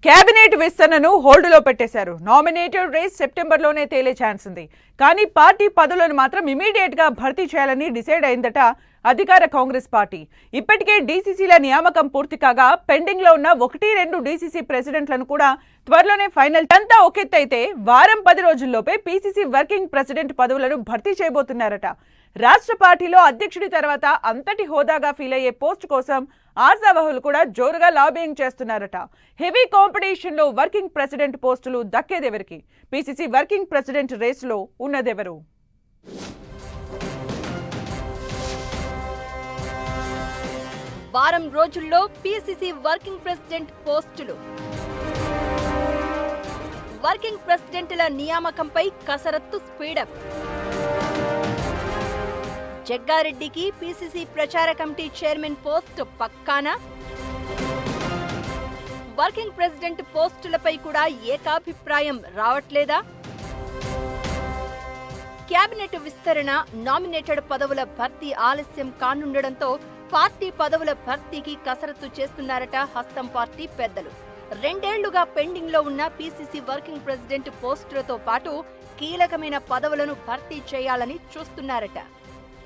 Cabinet విస్తరణను హోల్డ్లో పెట్టేశారు. Nominated race సెప్టెంబర్లోనే తేలే ఛాన్స్ ఉంది. కానీ పార్టీ పదవులను మాత్రం ఇమీడియట్గా భర్తీ చేయాలని డిసైడ్ అయిందట అధికార కాంగ్రెస్ పార్టీ. ఇప్పటికే డీసీసీల నియామకం పూర్తి కాగా పెండింగ్లో ఉన్న 1-2 డీసీసీ ప్రెసిడెంట్లను కూడా త్వరలోనే ఫైనల్. అంతా ఒకెత్తైతే వారం 10 రోజుల్లోపే పీసీసీ వర్కింగ్ ప్రెసిడెంట్ పదవులను భర్తీ చేయబోతున్నారట. రాష్ట్ర పార్టీలో అధ్యక్షుడి తర్వాత అంతటి హోదాగా ఫీల్ అయ్యే పోస్ట్ కోసం ఆశావహులు కూడా జోరుగా లాబింగ్ చేస్తున్నారట. హెవీ కాంపిటీషన్ లో వర్కింగ్ ప్రెసిడెంట్ పోస్టులు దక్కేదెవరికి? పీసీసీ వర్కింగ్ ప్రెసిడెంట్ రేసులో ఉన్నదెవరు? వారం రోజుల్లో పీసీసీ వర్కింగ్ ప్రెసిడెంట్ పోస్టులు. వర్కింగ్ ప్రెసిడెంట్ల నియామకంపై కసరత్తు స్పీడప్. జగ్గారెడ్డికి పీసీసీ ప్రచార కమిటీ చైర్మన్ పోస్ట్ పక్కానా? వర్కింగ్ ప్రెసిడెంట్ పోస్టులపై కూడా ఏకాభిప్రాయం రావట్లేదా? కేబినెట్ విస్తరణ, నామినేటెడ్ పదవుల భర్తీ ఆలస్యం కానుండడంతో పార్టీ పదవుల భర్తీకి కసరత్తు చేస్తున్నారట హస్తం పార్టీ పెద్దలు. 2 ఏళ్లుగా పెండింగ్ లో ఉన్న పీసీసీ వర్కింగ్ ప్రెసిడెంట్ పోస్టులతో పాటు కీలకమైన పదవులను భర్తీ చేయాలని చూస్తున్నారట.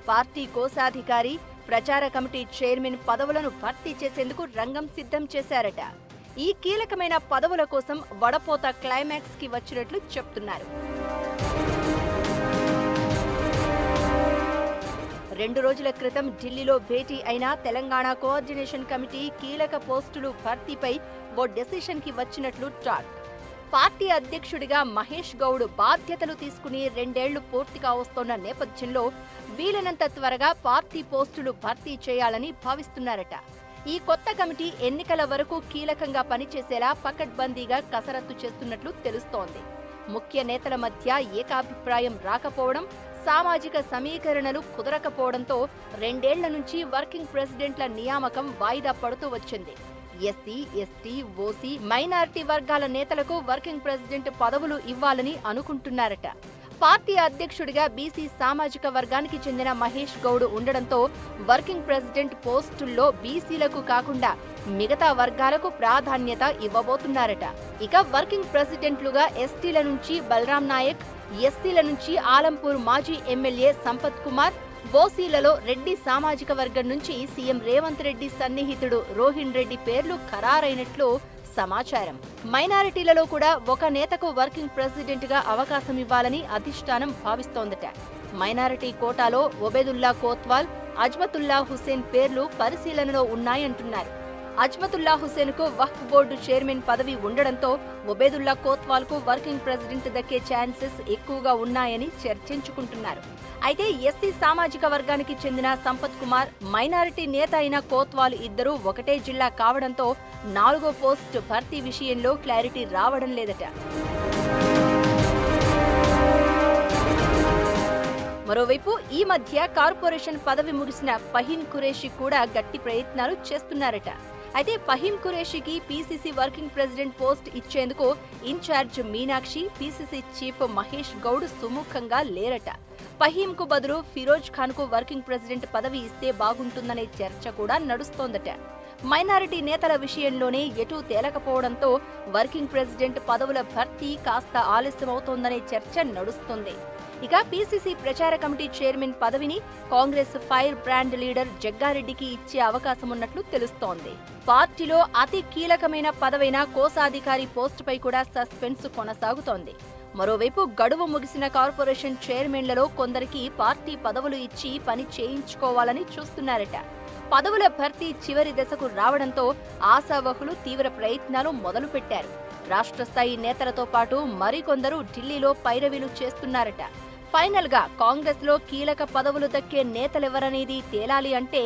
పార్టీ కోశాధికారి, ప్రచార కమిటీ చైర్మన్ పదవులను భర్తీ చేసేందుకు రంగం సిద్ధం చేశారట. ఈ కీలకమైన పదవుల కోసం వడపోత క్లైమాక్స్ కి వచ్చినట్లు చెప్తున్నారు. 2 రోజుల క్రితం ఢిల్లీలో భేటీ అయిన తెలంగాణ కోఆర్డినేషన్ కమిటీ కీలక పోస్టులు భర్తీపై ఓ డెసిషన్ కి వచ్చినట్లు టాక్. పార్టీ అధ్యక్షుడిగా మహేష్ గౌడ్ బాధ్యతలు తీసుకుని 2 ఏళ్లు పూర్తిగా వస్తోన్న నేపథ్యంలో వీలైనంత త్వరగా పార్టీ పోస్టులు భర్తీ చేయాలని భావిస్తున్నారట. ఈ కొత్త కమిటీ ఎన్నికల వరకు కీలకంగా పనిచేసేలా పకడ్బందీగా కసరత్తు చేస్తున్నట్లు తెలుస్తోంది. ముఖ్య నేతల మధ్య ఏకాభిప్రాయం రాకపోవడం, సామాజిక సమీకరణలు కుదరకపోవడంతో 2 ఏళ్ల నుంచి వర్కింగ్ ప్రెసిడెంట్ల నియామకం వాయిదా పడుతూ వచ్చింది. ఎస్సీ, ఎస్టీ, ఓసీ, మైనారిటీ వర్గాల నేతలకు వర్కింగ్ ప్రెసిడెంట్ పదవులు ఇవ్వాలని అనుకుంటున్నారట. పార్టీ అధ్యక్షుడిగా బీసీ సామాజిక వర్గానికి చెందిన మహేష్ గౌడ్ ఉండడంతో వర్కింగ్ ప్రెసిడెంట్ పోస్టుల్లో బీసీలకు కాకుండా మిగతా వర్గాలకు ప్రాధాన్యత ఇవ్వబోతున్నారట. ఇక వర్కింగ్ ప్రెసిడెంట్లుగా ఎస్టీల నుంచి బలరాం నాయక్, ఎస్సీల నుంచి ఆలంపూర్ మాజీ ఎమ్మెల్యే సంపత్ కుమార్, ఓసీలలో రెడ్డి సామాజిక వర్గం నుంచి సీఎం రేవంత్ రెడ్డి సన్నిహితుడు రోహిన్ రెడ్డి పేర్లు ఖరారైనట్లు సమాచారం. మైనారిటీలలో కూడా ఒక నేతకు వర్కింగ్ ప్రెసిడెంట్ గా అవకాశం ఇవ్వాలని అధిష్టానం భావిస్తోందట. మైనారిటీ కోటాలో ఒబేదుల్లా కోత్వాల్, అజ్మతుల్లా హుస్సేన్ పేర్లు పరిశీలనలో ఉన్నాయంటున్నారు. అజ్మతుల్లా హుస్సేన్ కు వక్ఫ్ బోర్డు చైర్మన్ పదవి ఉండడంతో ఒబేదుల్లా కోత్వాల్ కు వర్కింగ్ ప్రెసిడెంట్ దక్కే ఛాన్సెస్ ఎక్కువగా ఉన్నాయని చర్చించుకుంటున్నారు. అయితే ఎస్సీ సామాజిక వర్గానికి చెందిన సంపత్ కుమార్, మైనారిటీ నేత అయిన కోత్వాల్ ఇద్దరూ ఒకటే జిల్లా కావడంతో 4వ పోస్ట్ భర్తీ విషయంలో క్లారిటీ రావడం లేదట. మరోవైపు ఈ మధ్య కార్పొరేషన్ పదవి ముగిసిన ఫహీం ఖురేషి కూడా గట్టి ప్రయత్నాలు చేస్తున్నారట. అయితే ఫహీం ఖురేషికి పీసీసీ వర్కింగ్ ప్రెసిడెంట్ పోస్ట్ ఇచ్చేందుకు in charge Meenakshi, PCC chief Mahesh Goud సుముఖంగా లేరట. ఫహీంకు బదులు ఫిరోజ్ ఖాన్ కు వర్కింగ్ ప్రెసిడెంట్ పదవి ఇస్తే బాగుంటుందనే చర్చ కూడా నడుస్తోందట. మైనారిటీ నేతల విషయంలోనే ఎటూ తేలకపోవడంతో వర్కింగ్ ప్రెసిడెంట్ పదవుల భర్తీ కాస్త ఆలస్యమవుతోందనే చర్చ నడుస్తోంది. ఇక పీసీసీ ప్రచార కమిటీ చైర్మన్ పదవిని కాంగ్రెస్ ఫైర్ బ్రాండ్ లీడర్ జగ్గారెడ్డికి ఇచ్చే అవకాశం ఉన్నట్లు తెలుస్తోంది. పార్టీలో అతి కీలకమైన పదవైన కోశాధికారి పోస్టుపై కూడా సస్పెన్స్ కొనసాగుతోంది. మరోవైపు గడువు ముగిసిన కార్పొరేషన్ చైర్మన్లలో కొందరికి పార్టీ పదవులు ఇచ్చి పని చేయించుకోవాలని చూస్తున్నారట. పదవుల భర్తీ చివరి దశకు రావడంతో ఆశావహులు తీవ్ర ప్రయత్నాలు మొదలుపెట్టారు. రాష్ట్ర స్థాయి నేతలతో పాటు మరికొందరు ఢిల్లీలో పైరవీలు చేస్తున్నారట. ఫైనల్ గా కాంగ్రెస్ లో కీలక పదవులు దక్కే నేతలెవరనేది తేలాలి అంటే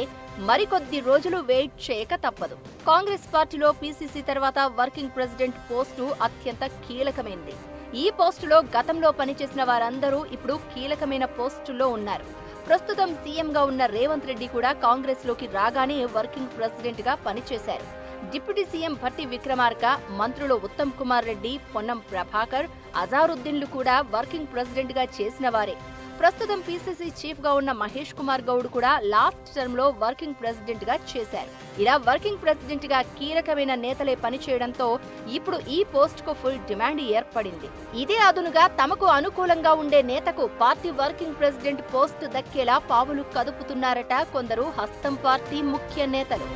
మరికొద్ది రోజులు వెయిట్ చేయక తప్పదు. కాంగ్రెస్ పార్టీలో పీసీసీ తర్వాత వర్కింగ్ ప్రెసిడెంట్ పోస్టు అత్యంత కీలకమైంది. ఈ పోస్టులో గతంలో పనిచేసిన వారందరూ ఇప్పుడు కీలకమైన పోస్టుల్లో ఉన్నారు. ప్రస్తుతం సీఎంగా ఉన్న రేవంత్ రెడ్డి కూడా కాంగ్రెస్ లోకి రాగానే వర్కింగ్ ప్రెసిడెంట్ గా పనిచేశారు. డిప్యూటీ సీఎం భట్టి విక్రమార్క, మంత్రులు ఉత్తమ్ కుమార్ రెడ్డి, పొన్నం ప్రభాకర్, అజారుద్దీన్లు కూడా వర్కింగ్ ప్రెసిడెంట్ గా చేసిన వారే. ప్రస్తుతం పీసీసీ చీఫ్ గా ఉన్న మహేష్ కుమార్ గౌడ్ కూడా లాస్ట్ టర్మ్ లో వర్కింగ్ ప్రెసిడెంట్ గా చేశారు. ఇలా వర్కింగ్ ప్రెసిడెంట్ గా కీలకమైన నేతలే పనిచేయడంతో ఇప్పుడు ఈ పోస్ట్ కు ఫుల్ డిమాండ్ ఏర్పడింది. ఇదే అదునుగా తమకు అనుకూలంగా ఉండే నేతకు పార్టీ వర్కింగ్ ప్రెసిడెంట్ పోస్ట్ దక్కేలా పావులు కదుపుతున్నారట కొందరు హస్తం పార్టీ ముఖ్య నేతలు.